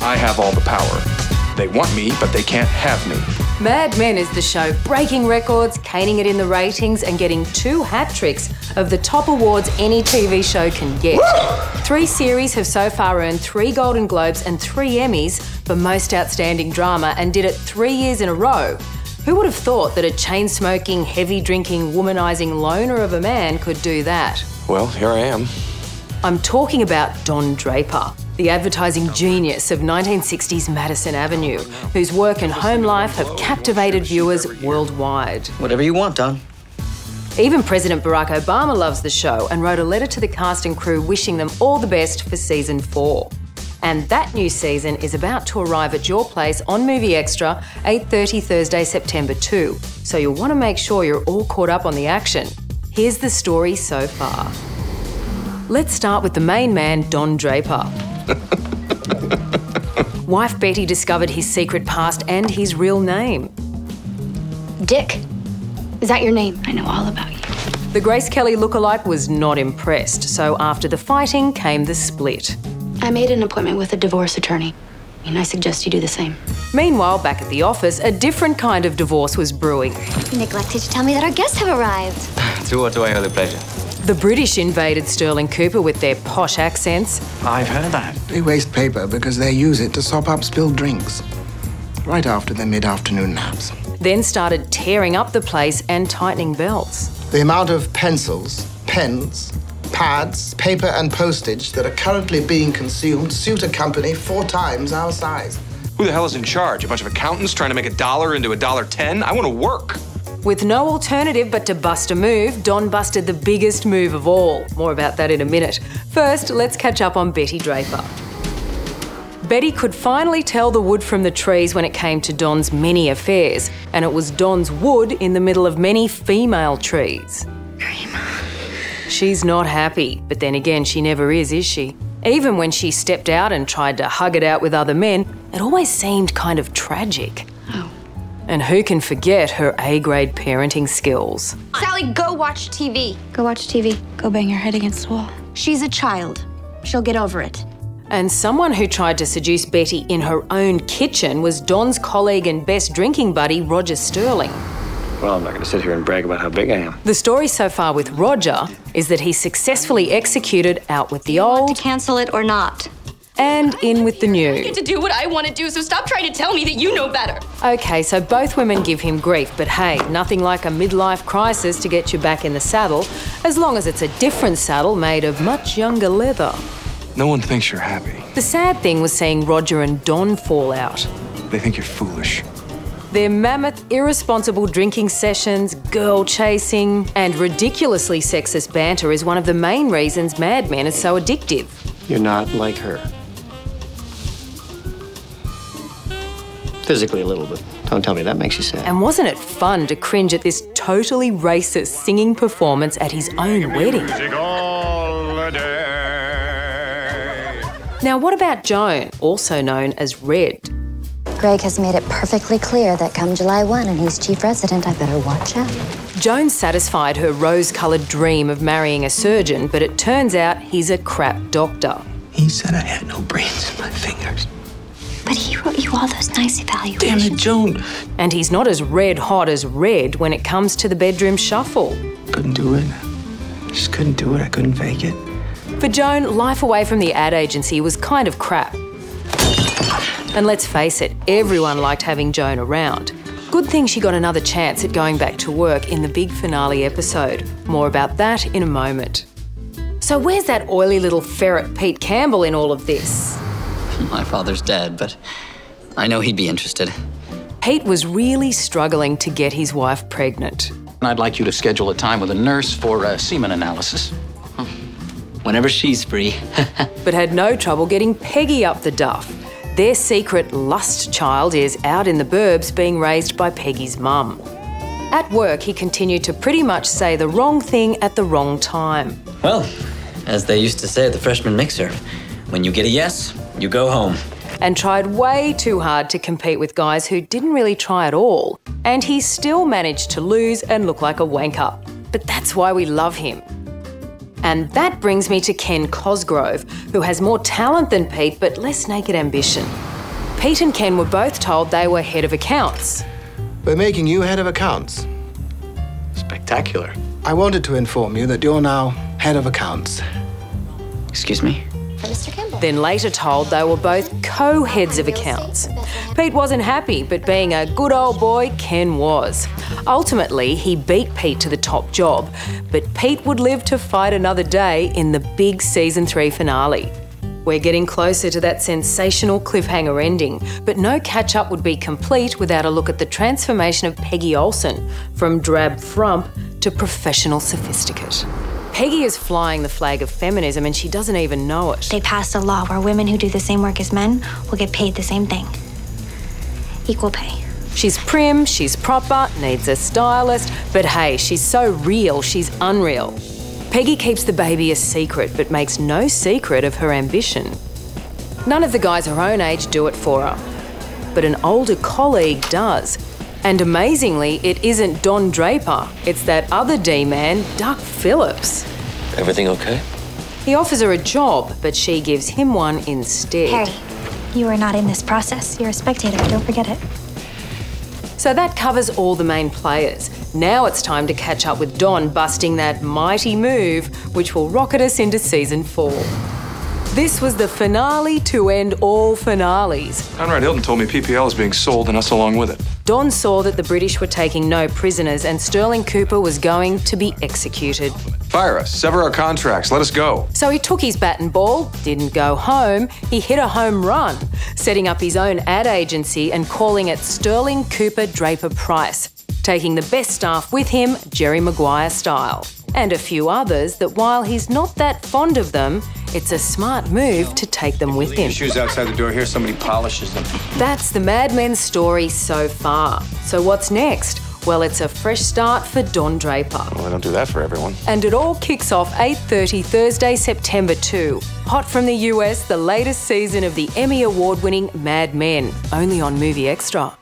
I have all the power. They want me, but they can't have me. Mad Men is the show breaking records, caning it in the ratings and getting 2 hat tricks of the top awards any TV show can get. 3 series have so far earned 3 Golden Globes and 3 Emmys for Most Outstanding Drama and did it 3 years in a row. Who would have thought that a chain-smoking, heavy-drinking, womanising loner of a man could do that? Well, here I am. I'm talking about Don Draper, the advertising genius of 1960s Madison Avenue, whose work and home life have captivated viewers worldwide. Whatever you want, Don. Even President Barack Obama loves the show and wrote a letter to the cast and crew wishing them all the best for season 4. And that new season is about to arrive at your place on Movie Extra, 8:30 Thursday, September 2. So you'll want to make sure you're all caught up on the action. Here's the story so far. Let's start with the main man, Don Draper. Wife Betty discovered his secret past and his real name. Dick. Is that your name? I know all about you. The Grace Kelly lookalike was not impressed, so after the fighting came the split. I made an appointment with a divorce attorney, and I suggest you do the same. Meanwhile, back at the office, a different kind of divorce was brewing. You neglected to tell me that our guests have arrived. To what do I owe the pleasure? The British invaded Sterling Cooper with their posh accents. I've heard that. They waste paper because they use it to sop up spilled drinks. Right after their mid-afternoon naps. Then started tearing up the place and tightening belts. The amount of pencils, pens, pads, paper and postage that are currently being consumed suit a company 4 times our size. Who the hell is in charge? A bunch of accountants trying to make $1 into $1.10? I want to work. With no alternative but to bust a move, Don busted the biggest move of all. More about that in a minute. First, let's catch up on Betty Draper. Betty could finally tell the wood from the trees when it came to Don's many affairs, and it was Don's wood in the middle of many female trees. She's not happy, but then again, she never is she? Even when she stepped out and tried to hug it out with other men, it always seemed kind of tragic. Oh. And who can forget her A-grade parenting skills? Sally, go watch TV. Go watch TV. Go bang your head against the wall. She's a child. She'll get over it. And someone who tried to seduce Betty in her own kitchen was Don's colleague and best drinking buddy, Roger Sterling. Well, I'm not going to sit here and brag about how big I am. The story so far with Roger is that he successfully executed Out with the Old To cancel it or not. and In with the New. I get to do what I want to do, so stop trying to tell me that you know better. Okay, so both women give him grief, but hey, nothing like a midlife crisis to get you back in the saddle, as long as it's a different saddle made of much younger leather. No one thinks you're happy. The sad thing was seeing Roger and Don fall out. They think you're foolish. Their mammoth, irresponsible drinking sessions, girl chasing, and ridiculously sexist banter is one of the main reasons Mad Men is so addictive. You're not like her. Physically a little bit. Don't tell me that makes you sad. And wasn't it fun to cringe at this totally racist singing performance at his own wedding? Now, what about Joan, also known as Red? Greg has made it perfectly clear that come July 1 and he's chief resident, I better watch out. Joan satisfied her rose-coloured dream of marrying a surgeon, but it turns out he's a crap doctor. He said I had no brains in my fingers. But he wrote you all those nice evaluations. Damn it, Joan. And he's not as red hot as Red when it comes to the bedroom shuffle. Couldn't do it. Just couldn't do it. I couldn't fake it. For Joan, life away from the ad agency was kind of crap. And let's face it, everyone liked having Joan around. Good thing she got another chance at going back to work in the big finale episode. More about that in a moment. So where's that oily little ferret Pete Campbell in all of this? My father's dead, but I know he'd be interested. Pete was really struggling to get his wife pregnant. I'd like you to schedule a time with a nurse for a semen analysis. Whenever she's free. But had no trouble getting Peggy up the duff. Their secret lust child is out in the burbs being raised by Peggy's mum. At work, he continued to pretty much say the wrong thing at the wrong time. Well, as they used to say at the freshman mixer, when you get a yes, you go home. And tried way too hard to compete with guys who didn't really try at all. And he still managed to lose and look like a wanker. But that's why we love him. And that brings me to Ken Cosgrove, who has more talent than Pete but less naked ambition. Pete and Ken were both told they were head of accounts. We're making you head of accounts. Spectacular. I wanted to inform you that you're now head of accounts. Excuse me? Mr. Kimball. Then later told they were both co-heads of accounts. Pete wasn't happy, but being a good old boy, Ken was. Ultimately, he beat Pete to the top job, but Pete would live to fight another day in the big season 3 finale. We're getting closer to that sensational cliffhanger ending, but no catch-up would be complete without a look at the transformation of Peggy Olson from drab frump to professional sophisticate. Peggy is flying the flag of feminism and she doesn't even know it. They passed a law where women who do the same work as men will get paid the same thing. Equal pay. She's prim, she's proper, needs a stylist, but hey, she's so real, she's unreal. Peggy keeps the baby a secret, but makes no secret of her ambition. None of the guys her own age do it for her, but an older colleague does. And amazingly, it isn't Don Draper, it's that other D-man, Duck Phillips. Everything okay? He offers her a job, but she gives him one instead. Harry, you are not in this process. You're a spectator, don't forget it. So that covers all the main players. Now it's time to catch up with Don busting that mighty move, which will rocket us into season 4. This was the finale to end all finales. Conrad Hilton told me PPL is being sold and us along with it. Don saw that the British were taking no prisoners and Sterling Cooper was going to be executed. Fire us, sever our contracts, let us go. So he took his bat and ball, didn't go home, he hit a home run, setting up his own ad agency and calling it Sterling Cooper Draper Price, taking the best staff with him, Jerry Maguire style. And a few others that while he's not that fond of them, it's a smart move to take them with him. Shoes outside the door here, somebody polishes them. That's the Mad Men story so far. So what's next? Well, it's a fresh start for Don Draper. Well, I don't do that for everyone. And it all kicks off 8:30 Thursday, September 2. Hot from the US, the latest season of the Emmy Award-winning Mad Men, only on Movie Extra.